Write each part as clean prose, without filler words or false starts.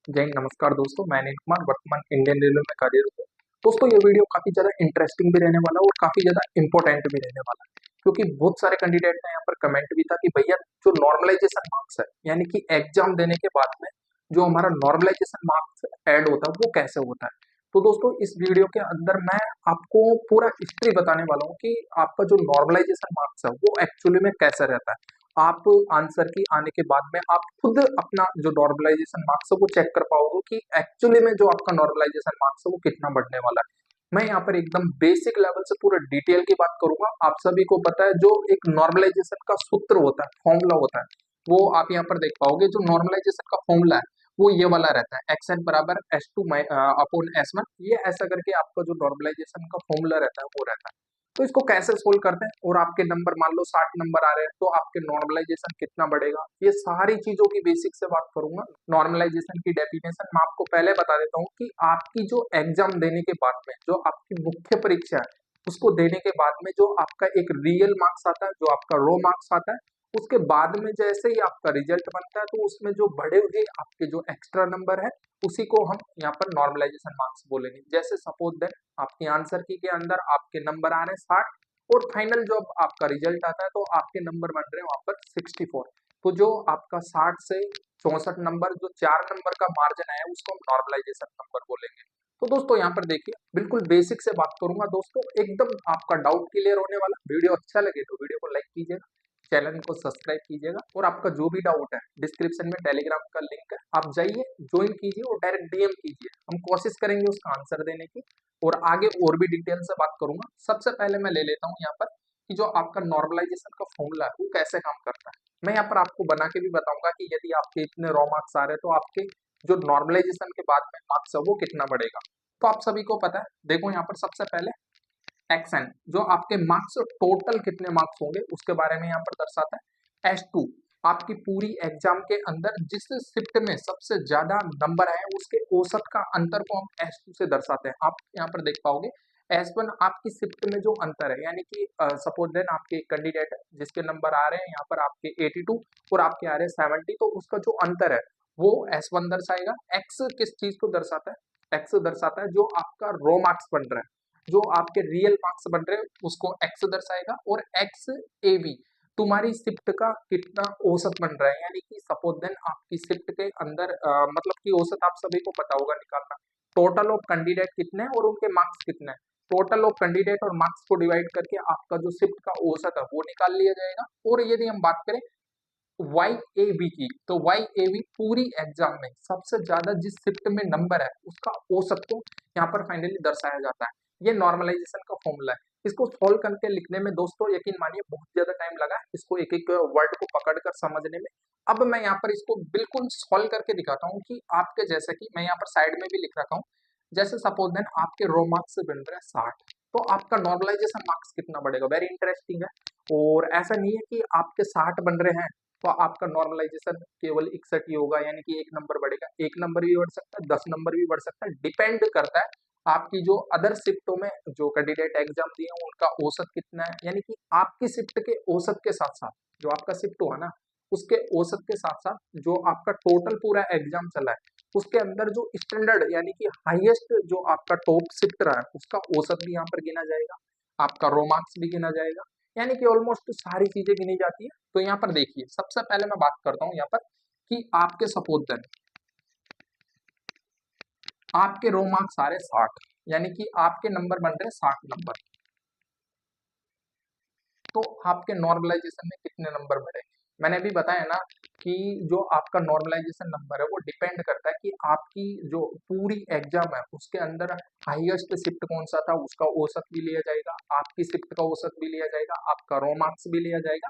जय हिंद, नमस्कार दोस्तों। मैं अनिल कुमार वर्तमान इंडियन रेलवे में कार्यरत हूँ। दोस्तों, ये वीडियो काफी ज्यादा इंटरेस्टिंग भी रहने वाला है और काफी ज्यादा इंपॉर्टेंट भी रहने वाला है, क्योंकि बहुत सारे कैंडिडेट का यहाँ पर कमेंट भी था कि भैया जो नॉर्मलाइजेशन मार्क्स है, यानी कि एग्जाम देने के बाद में जो हमारा नॉर्मलाइजेशन मार्क्स ऐड होता है वो कैसे होता है। तो दोस्तों, इस वीडियो के अंदर मैं आपको पूरा हिस्ट्री बताने वाला हूँ कि आपका जो नॉर्मलाइजेशन मार्क्स है वो एक्चुअली में कैसे रहता है। आप आंसर की आने के बाद में आप खुद अपना जो नॉर्मलाइजेशन मार्क्स है वो चेक कर पाओगे कि एक्चुअली में जो आपका नॉर्मलाइजेशन मार्क्स है वो कितना बढ़ने वाला है। मैं यहाँ पर एकदम बेसिक लेवल से पूरा डिटेल की बात करूंगा। आप सभी को पता है जो एक नॉर्मलाइजेशन का सूत्र होता है, फॉर्मूला होता है, वो आप यहाँ पर देख पाओगे। जो नॉर्मलाइजेशन का फॉर्मूला है वो ये वाला रहता है, एक्स एन बराबर S two upon S one. ये ऐसा करके आपका जो नॉर्मलाइजेशन का फॉर्मूला रहता है वो रहता है। तो इसको कैसे सोल्व करते हैं, और आपके नंबर मान लो 60 नंबर आ रहे हैं तो आपके नॉर्मलाइजेशन कितना बढ़ेगा, ये सारी चीजों की बेसिक से बात करूंगा। नॉर्मलाइजेशन की डेफिनेशन मैं आपको पहले बता देता हूँ कि आपकी जो एग्जाम देने के बाद में जो आपकी मुख्य परीक्षा है उसको देने के बाद में जो आपका एक रियल मार्क्स आता है, जो आपका रो मार्क्स आता है, उसके बाद में जैसे ही आपका रिजल्ट बनता है तो उसमें जो बढ़े हुए आपके जो एक्स्ट्रा नंबर है उसी को हम यहाँ पर नॉर्मलाइजेशन मार्क्स बोलेंगे। जैसे सपोज दैट आपके आंसर की के अंदर आपके नंबर आ रहे हैं 60, और फाइनल जब आपका रिजल्ट आता है तो आपके नंबर बन रहे हैं वहां पर 64। तो जो आपका 60 से 64 नंबर, जो 4 नंबर का मार्जिन है उसको हम नॉर्मलाइजेशन नंबर बोलेंगे। तो दोस्तों यहाँ पर देखिए, बिल्कुल बेसिक से बात करूंगा दोस्तों, एकदम आपका डाउट क्लियर होने वाला। वीडियो अच्छा लगे तो वीडियो को लाइक कीजिएगा, चैनल को सब्सक्राइब कीजिएगा, और आपका जो भी डाउट है डिस्क्रिप्शन में टेलीग्राम का लिंक है, आप जाइए ज्वाइन कीजिए और डायरेक्ट डीएम कीजिए। हम कोशिश करेंगे उसका आंसर देने की, और आगे और भी डिटेल से बात करूंगा। सबसे पहले मैं ले लेता हूँ यहाँ पर कि जो आपका नॉर्मलाइजेशन का फॉर्मूला है वो कैसे काम करता है। मैं यहाँ पर आपको बना के भी बताऊंगा कि यदि आपके इतने रॉ मार्क्स आ रहे हैं तो आपके जो नॉर्मलाइजेशन के बाद में मार्क्स है वो कितना बढ़ेगा। तो आप सभी को पता है, देखो यहाँ पर सबसे पहले एक्सएन जो आपके मार्क्स टोटल कितने मार्क्स होंगे उसके बारे में यहाँ पर दर्शाता है। एस टू आपकी पूरी एग्जाम के अंदर जिस शिफ्ट में सबसे ज्यादा नंबर आए उसके औसत का अंतर को हम एस टू से दर्शाते हैं। आप यहाँ पर देख पाओगे एस वन आपकी शिफ्ट में जो अंतर है, यानी कि सपोज देन आपके कैंडिडेट है जिसके नंबर आ रहे हैं यहाँ पर आपके 82 और आपके आ रहे हैं 70, तो उसका जो अंतर है वो एस वन दर्शाएगा। एक्स किस चीज को दर्शाता है, एक्स दर्शाता है जो आपका रो मार्क्स बन रहा है, जो आपके रियल मार्क्स बन रहे हैं उसको एक्स दर्शाएगा। और एक्स ए बी तुम्हारी शिफ्ट का कितना औसत बन रहा है, यानी कि सपोज देन आपकी शिफ्ट के अंदर मतलब कि औसत आप सभी को पता होगा निकालना। टोटल ऑफ कैंडिडेट कितने हैं और उनके मार्क्स कितने हैं, टोटल ऑफ कैंडिडेट और मार्क्स को डिवाइड करके आपका जो शिफ्ट का औसत है वो निकाल लिया जाएगा। और यदि हम बात करें वाई ए बी की, तो वाई ए बी पूरी एग्जाम में सबसे ज्यादा जिस शिफ्ट में नंबर है उसका औसत को यहाँ पर फाइनली दर्शाया जाता है। ये नॉर्मलाइजेशन का फॉर्मूला है। इसको सॉल्व करके लिखने में दोस्तों यकीन मानिए बहुत ज्यादा टाइम लगा है इसको एक एक वर्ड को पकड़कर समझने में। अब मैं यहाँ पर इसको बिल्कुल सॉल्व करके दिखाता हूँ कि आपके जैसे कि मैं यहाँ पर साइड में भी लिख रखा हूँ। जैसे सपोज देन आपके रो मार्क्स से बन रहे हैं 60, तो आपका नॉर्मलाइजेशन मार्क्स कितना बढ़ेगा, वेरी इंटरेस्टिंग है। और ऐसा नहीं है कि आपके 60 बन रहे हैं तो आपका नॉर्मलाइजेशन केवल 61 ही होगा, यानी कि एक नंबर बढ़ेगा। एक नंबर भी बढ़ सकता है, 10 नंबर भी बढ़ सकता है, डिपेंड करता है आपकी जो अदर शिफ्टों में जो कैंडिडेट एग्जाम दिए हैं उनका औसत कितना है। यानी कि आपकी शिफ्ट के औसत के साथ साथ जो आपका शिफ्ट हुआ ना उसके औसत के साथ साथ जो आपका टोटल पूरा एग्जाम चला है उसके अंदर जो स्टैंडर्ड यानी कि हाईएस्ट जो आपका टॉप शिफ्ट रहा है उसका औसत भी यहाँ पर गिना जाएगा, आपका रो मार्क्स भी गिना जाएगा, यानी कि ऑलमोस्ट सारी चीजें गिनी जाती है। तो यहाँ पर देखिए सबसे पहले मैं बात करता हूँ यहाँ पर कि आपके सपोज देन आपके रो मार्क्स आ रहे 60, यानी कि आपके नंबर बन रहे 60 नंबर, तो आपके नॉर्मलाइजेशन में कितने नंबर बढ़ेंगे। मैंने भी बताया ना कि जो आपका नॉर्मलाइजेशन नंबर है वो डिपेंड करता है कि आपकी जो पूरी एग्जाम है उसके अंदर हाईएस्ट शिफ्ट कौन सा था उसका औसत भी लिया जाएगा, आपकी शिफ्ट का औसत भी लिया जाएगा, आपका रो मार्क्स भी लिया जाएगा,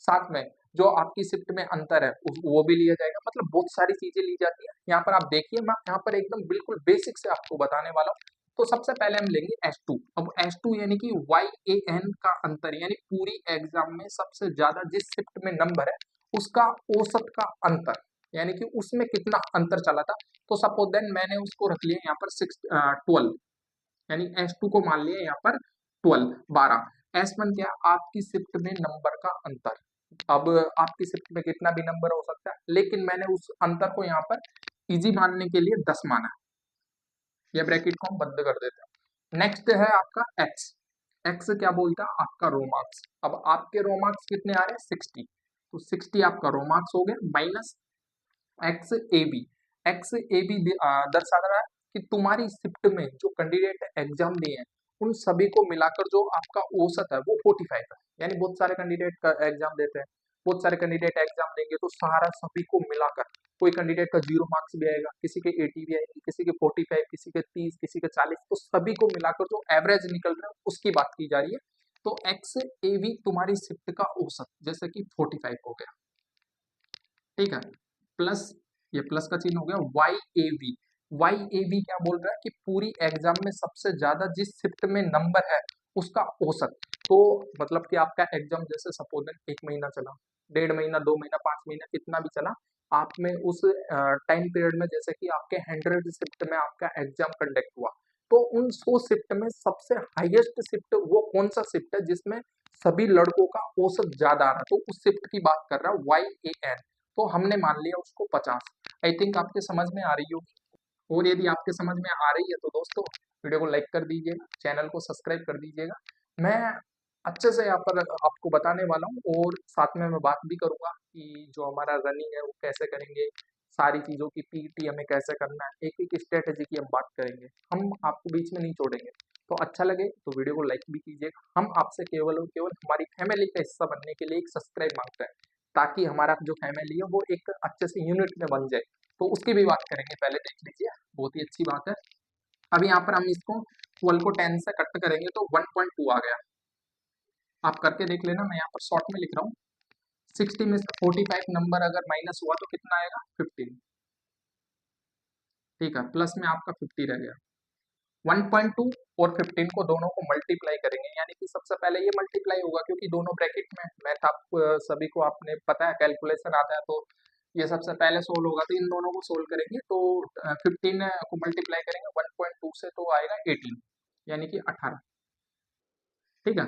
साथ में जो आपकी शिफ्ट में अंतर है वो भी लिया जाएगा। मतलब बहुत सारी चीजें ली जाती है। यहाँ पर आप देखिए मैं यहाँ पर एकदम बिल्कुल बेसिक से आपको बताने वाला हूँ। तो सबसे पहले हम लेंगे S2। अब S2 यानी कि YAN का अंतर, यानी पूरी एग्जाम में सबसे ज्यादा जिस शिफ्ट में नंबर है उसका औसत का अंतर, यानी कि उसमें कितना अंतर चला था। तो सपोज देन मैंने उसको रख लिया यहाँ पर 12, यानी S2 को मान लिया यहाँ पर 12। S1 क्या, आपकी शिफ्ट में नंबर का अंतर। अब आपकी शिफ्ट में कितना भी नंबर हो सकता है, लेकिन मैंने उस अंतर को यहाँ पर इजी मानने के लिए 10 माना है। ये ब्रैकेट को हम बंद कर देते हैं। नेक्स्ट है आपका एक्स। एक्स क्या बोलता है? आपका रो मार्क्स। अब आपके रो मार्क्स कितने आ रहे हैं? 60। तो 60 आपका रो मार्क्स हो गया minus X A B. X A B दर्शा रहा है कि तुम्हारी शिफ्ट में जो कैंडिडेट एग्जाम दिए हैं उन सभी को मिलाकर जो आपका औसत है वो 45 है। यानी बहुत सारे कैंडिडेट का एग्जाम देते हैं, बहुत सारे कैंडिडेट एग्जाम देंगे, तो सारा सभी को मिलाकर कोई कैंडिडेट का 0 मार्क्स भी आएगा, किसी के 80 भी आएगी, किसी के 45, किसी के 30, किसी के 40, तो सभी को मिलाकर जो एवरेज निकल रहा है उसकी बात की जा रही है। तो एक्स ए बी तुम्हारी शिफ्ट का औसत जैसे कि 45 हो गया, ठीक है, प्लस ये प्लस का चिन्ह हो गया Y A B. Y A B क्या बोल रहा है कि पूरी एग्जाम में सबसे ज्यादा जिस शिफ्ट में नंबर है उसका औसत। तो मतलब कि आपका एग्जाम जैसे सपोज 1 महीना चला, 1.5 महीना, 2 महीना, 5 महीना, कितना भी चला, आप में उस टाइम पीरियड में जैसे कि आपके 100 शिफ्ट में आपका एग्जाम कंडक्ट हुआ, तो उन 100 शिफ्ट में सबसे हाईएस्ट शिफ्ट वो कौन सा शिफ्ट है जिसमें सभी लड़कों का औसत ज्यादा आ रहा है, तो उस शिफ्ट की बात कर रहा है वाई ए एन। तो हमने मान लिया उसको 50। आई थिंक आपके समझ में आ रही होगी। और यदि आपके समझ में आ रही है तो दोस्तों वीडियो को लाइक कर दीजिएगा, चैनल को सब्सक्राइब कर दीजिएगा। मैं अच्छे से यहाँ पर आपको बताने वाला हूँ और साथ में मैं बात भी करूंगा कि जो हमारा रनिंग है वो कैसे करेंगे, सारी चीज़ों की पीटी हमें कैसे करना है, एक एक स्ट्रेटेजी की हम बात करेंगे, हम आपको बीच में नहीं छोड़ेंगे। तो अच्छा लगे तो वीडियो को लाइक भी कीजिएगा। हम आपसे केवल और केवल हमारी फैमिली का हिस्सा बनने के लिए एक सब्सक्राइब मांगते हैं, ताकि हमारा जो फैमिली है वो एक अच्छे से यूनिट में बन जाए। तो उसकी भी बात करेंगे, पहले देख लीजिए, बहुत ही अच्छी बात है। अभी यहाँ पर हम इसको 12 को 10 से कट करेंगे तो 1.2 आ गया। आप करके देख लेना, मैं यहाँ पर शॉर्ट में लिख रहा हूँ। 60 में से 45 नंबर अगर माइनस हुआ तो कितना आएगा? 15, ठीक है, प्लस में आपका 50 रह गया। 1.2 और 15 को दोनों को मल्टीप्लाई करेंगे, यानी कि सबसे पहले ये मल्टीप्लाई होगा क्योंकि दोनों ब्रैकेट में मैथ आप सभी को आपने पता है, कैलकुलेशन आता है, तो ये सबसे पहले सोल्व होगा, तो इन दोनों को सोल्व करेंगे तो 15 को मल्टीप्लाई करेंगे 1.2 से तो आएगा 18, यानी कि 18, ठीक है।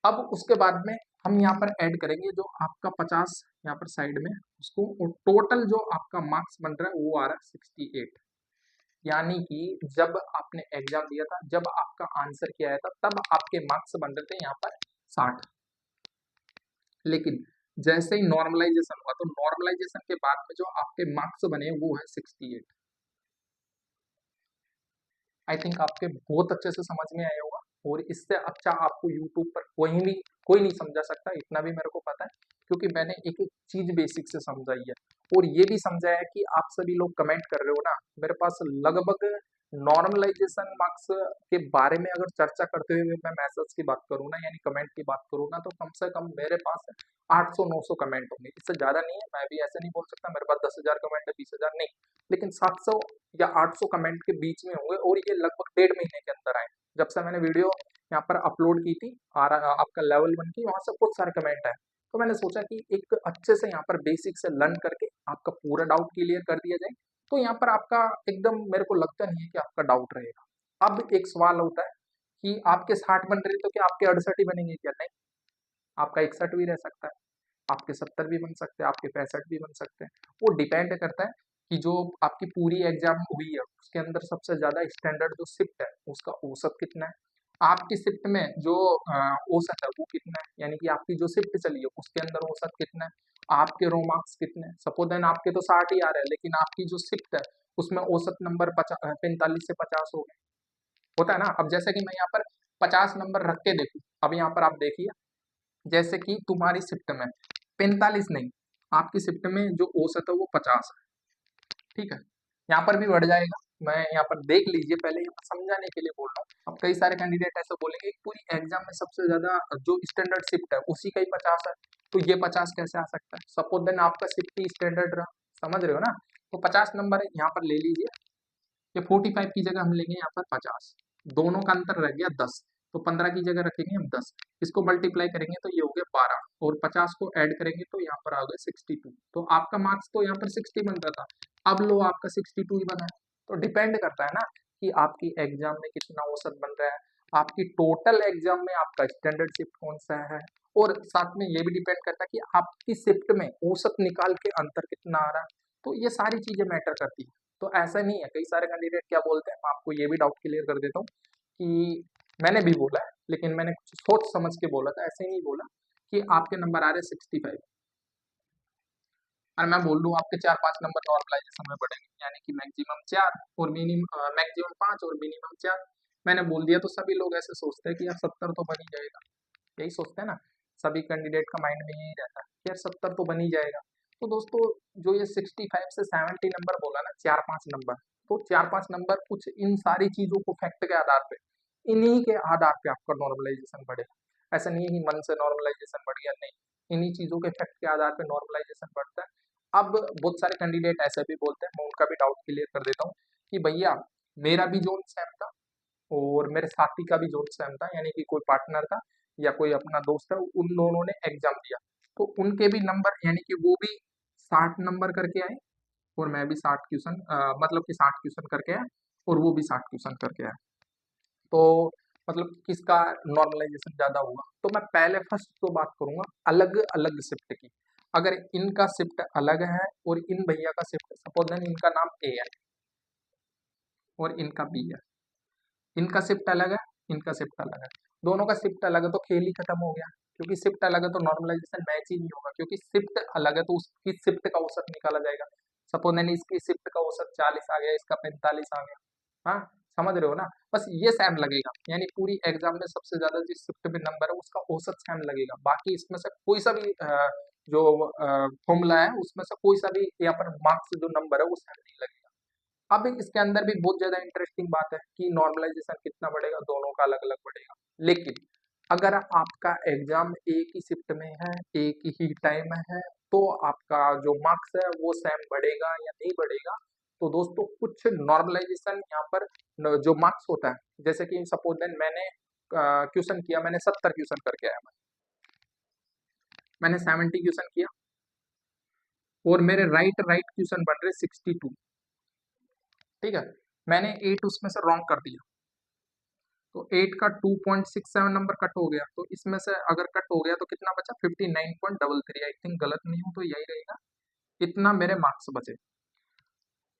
अब उसके बाद में हम यहाँ पर ऐड करेंगे जो आपका 50 यहाँ पर साइड में उसको, टोटल जो आपका मार्क्स बन रहा है वो आ रहा है 68। यानी कि जब आपने एग्जाम दिया था, जब आपका आंसर किया आया था, तब आपके मार्क्स बन रहे थे यहाँ पर 60। लेकिन जैसे ही नॉर्मलाइजेशन हुआ तो नॉर्मलाइजेशन के बाद में जो आपके मार्क्स बने वो है 68। आई थिंक आपके बहुत अच्छे से समझ में आया होगा, और इससे अच्छा आपको यूट्यूब पर कोई नहीं समझा सकता, इतना भी मेरे को पता है, क्योंकि मैंने एक एक चीज बेसिक से समझाई है। और ये भी समझाया है कि आप सभी लोग कमेंट कर रहे हो ना, मेरे पास लगभग नॉर्मलाइजेशन मार्क्स के बारे में अगर चर्चा करते हुए मैं मैसेज की बात करूँ ना, यानी कमेंट की बात करूँ ना, तो कम से कम मेरे पास 800-900 कमेंट होंगे, इससे ज्यादा नहीं है। मैं भी ऐसे नहीं बोल सकता मेरे पास 10,000 कमेंट है, 20,000 नहीं, लेकिन 700 या 800 कमेंट के बीच में होंगे, और ये लगभग 1.5 महीने के अंदर आए। जब से मैंने वीडियो यहाँ पर अपलोड की थी आपका लेवल 1 की, वहां से बहुत सारे कमेंट आए, तो मैंने सोचा कि एक अच्छे से यहाँ पर बेसिक से लर्न करके आपका पूरा डाउट क्लियर कर दिया जाए, तो यहाँ पर आपका एकदम मेरे को लगता नहीं है कि आपका डाउट रहेगा। अब एक सवाल होता है कि आपके 60 बन रहे तो क्या आपके 68 ही बनेंगे? क्या नहीं, आपका 61 भी रह सकता है, आपके 70 भी बन सकते हैं, आपके 65 भी बन सकते हैं। वो डिपेंड करता है कि जो आपकी पूरी एग्जाम हुई है उसके अंदर सबसे ज्यादा स्टैंडर्ड जो शिफ्ट है उसका औसत कितना है, आपकी शिफ्ट में जो औसत है वो कितना है, यानी कि आपकी जो शिफ्ट चली है उसके अंदर औसत कितना है, आपके रो मार्क्स कितने हैं। सपोज देन आपके तो 60 ही आ रहे हैं, लेकिन आपकी जो शिफ्ट है उसमें औसत नंबर 45 से 50 हो गए, होता है ना। अब जैसे कि मैं यहाँ पर 50 नंबर रख के देखूँ, अब यहाँ पर आप देखिए, जैसे कि तुम्हारी शिफ्ट में 45 नहीं, आपकी शिफ्ट में जो औसत है वो 50 है, ठीक है, यहाँ पर भी बढ़ जाएगा। मैं यहाँ पर देख लीजिए, पहले यहाँ पर समझाने के लिए बोल रहा हूँ। अब कई सारे कैंडिडेट ऐसे बोलेंगे कि पूरी एग्जाम में सबसे ज्यादा जो स्टैंडर्ड शिफ्ट है उसी का ही 50 है, तो ये 50 कैसे आ सकता है? सपोज देन आपका शिफ्ट ही स्टैंडर्ड रहा, समझ रहे हो ना, तो 50 नंबर यहाँ पर ले लीजिए, ये 45 की जगह हम लेंगे यहाँ पर 50, दोनों का अंतर रह गया 10, तो 15 की जगह रखेंगे हम 10, इसको मल्टीप्लाई करेंगे तो ये हो गया 12, और 50 को ऐड करेंगे तो यहाँ पर आ गया 62। तो आपका मार्क्स तो यहाँ पर 60 बन रहा था, अब लो आपका 62 ही बना है। तो डिपेंड करता है ना कि आपकी एग्जाम में कितना औसत बन रहा है, आपकी टोटल एग्जाम में आपका स्टैंडर्ड शिफ्ट कौन सा है, और साथ में ये भी डिपेंड करता है कि आपकी शिफ्ट में औसत निकाल के अंतर कितना आ रहा है। तो ये सारी चीजें मैटर करती है। तो ऐसा नहीं है, कई सारे कैंडिडेट क्या बोलते हैं, मैं आपको ये भी डाउट क्लियर कर देता हूँ कि मैंने भी बोला है, लेकिन मैंने कुछ सोच समझ के बोला था, ऐसे नहीं बोला कि आपके नंबर आ रहे 65 और मैं बोल दूं आपके 4-5 नंबर नॉर्मलाइजेशन में बढ़ेंगे, यानी कि मैक्सिमम 4 और मैक्सिमम 5 और मिनिमम 4। मैंने बोल दिया तो सभी लोग ऐसे सोचते हैं कि यार 70 तो बन ही जाएगा, यही सोचते हैं ना, सभी कैंडिडेट का माइंड में यही रहता है कि यार 70 तो बन ही जाएगा। तो दोस्तों, जो ये 65 से 70 नंबर बोला ना, 4-5 नंबर, तो 4-5 नंबर कुछ इन सारी चीजों को फैक्ट के आधार पे, इन्हीं के आधार पे आपका नॉर्मलाइजेशन बढ़ेगा। ऐसा नहीं है कि मन से नॉर्मलाइजेशन बढ़ गया, नहीं, इन्हीं चीजों के फैक्ट के आधार पे नॉर्मलाइजेशन बढ़ता है। अब बहुत सारे कैंडिडेट ऐसे भी बोलते हैं, मैं उनका भी डाउट क्लियर कर देता हूँ कि भैया मेरा भी जोन सेम था और मेरे साथी का भी जोन सेम था, यानी कि कोई पार्टनर था या कोई अपना दोस्त है, उन दोनों ने एग्जाम दिया, तो उनके भी नंबर, यानी कि वो भी 60 नंबर करके आए और मैं भी 60 क्वेश्चन, मतलब कि 60 क्वेश्चन करके आया और वो भी 60 क्वेश्चन करके आया। तो मतलब किसका नॉर्मलाइजेशन ज्यादा हुआ, तो मैं पहले फर्स्ट तो बात करूंगा अलग अलग शिफ्ट की। अगर इनका शिफ्ट अलग है और इन भैया का शिफ्ट, सपोज देन इनका नाम ए है और इनका बी है, इनका शिफ्ट अलग है, इनका शिफ्ट अलग है, दोनों का शिफ्ट अलग है, तो खेल ही खत्म हो गया, क्योंकि शिफ्ट अलग है तो नॉर्मलाइजेशन मैच ही नहीं होगा, क्योंकि शिफ्ट अलग है तो उसकी शिफ्ट का औसत निकाला जाएगा। सपोज देन इसकी शिफ्ट का औसत 40 आ गया, इसका 45 आ गया। हाँ, समझ रहे हो ना, बस ये सेम लगेगा, यानी पूरी एग्जाम में सबसे ज्यादा जिस शिफ्ट में नंबर है उसका औसत सेम लगेगा, बाकी इसमें से कोई सा भी जो फॉर्मूला है उसमें से कोई सा भी यहाँ पर मार्क्स जो नंबर है वो सेम नहीं लगेगा। अब इसके अंदर भी बहुत ज्यादा इंटरेस्टिंग बात है कि नॉर्मलाइजेशन कितना बढ़ेगा, दोनों का अलग अलग बढ़ेगा, लेकिन अगर आपका एग्जाम एक ही शिफ्ट में है, एक ही टाइम में है, तो आपका जो मार्क्स है वो सेम बढ़ेगा या नहीं बढ़ेगा। तो दोस्तों, कुछ नॉर्मलाइजेशन यहाँ पर जो मार्क्स होता है, जैसे कि सपोज देन मैंने क्वेश्चन किया, मैंने 70 क्वेश्चन करके आया, मैंने 70 क्वेश्चन किया और मेरे राइट राइट क्वेश्चन बन रहे 62, ठीक है, मैंने 8 उसमें से रॉन्ग कर दिया, तो 8 का 2.67 नंबर कट हो गया, तो इसमें से अगर कट हो गया तो कितना बचा, 59.33, आई थिंक गलत नहीं हूं तो यही रहेगा, इतना मेरे मार्क्स बचे।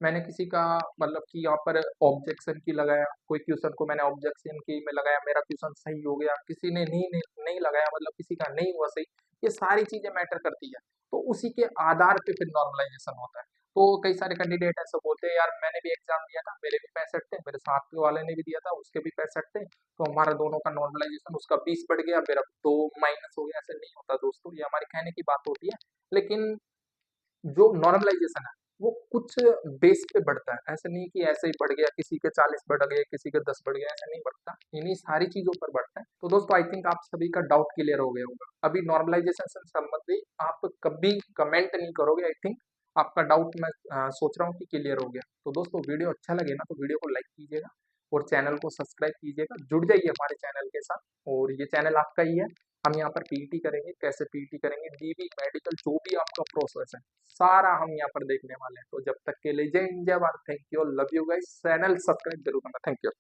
मैंने किसी का मतलब कि यहाँ पर ऑब्जेक्शन की लगाया, कोई क्वेश्चन को मैंने ऑब्जेक्शन की में लगाया, मेरा क्वेश्चन सही हो गया, किसी ने नहीं लगाया, मतलब किसी का नहीं हुआ सही, ये सारी चीजें मैटर करती है, तो उसी के आधार पे फिर नॉर्मलाइजेशन होता है। तो कई सारे कैंडिडेट ऐसे बोलते हैं, यार मैंने भी एग्जाम दिया था, मेरे भी 65 थे, मेरे साथ के वाले ने भी दिया था, उसके भी 65 थे, तो हमारा दोनों का नॉर्मलाइजेशन, उसका 20 बढ़ गया, मेरा 2 माइनस हो गया, ऐसे नहीं होता दोस्तों, ये हमारे कहने की बात होती है। लेकिन जो नॉर्मलाइजेशन है वो कुछ बेस पे बढ़ता है, ऐसे नहीं कि ऐसे ही बढ़ गया, किसी के 40 बढ़ गए, किसी के 10 बढ़ गया, ऐसा नहीं बढ़ता, इन्हीं सारी चीजों पर बढ़ता है। तो दोस्तों, आई थिंक आप सभी का डाउट क्लियर हो गया होगा, अभी नॉर्मलाइजेशन से संबंधित आप कभी कमेंट नहीं करोगे, आई थिंक आपका डाउट मैं सोच रहा हूँ कि क्लियर हो गया। तो दोस्तों, वीडियो अच्छा लगे ना तो वीडियो को लाइक कीजिएगा और चैनल को सब्सक्राइब कीजिएगा, जुड़ जाइए हमारे चैनल के साथ, और ये चैनल आपका ही है। हम यहाँ पर पीईटी करेंगे, कैसे पीईटी करेंगे, डीबी मेडिकल जो भी आपका प्रोसेस है सारा हम यहाँ पर देखने वाले हैं। तो जब तक के लिए जय हिंद, जय Bharat, thank you, love you guys, channel subscribe जरूर करना, थैंक यू।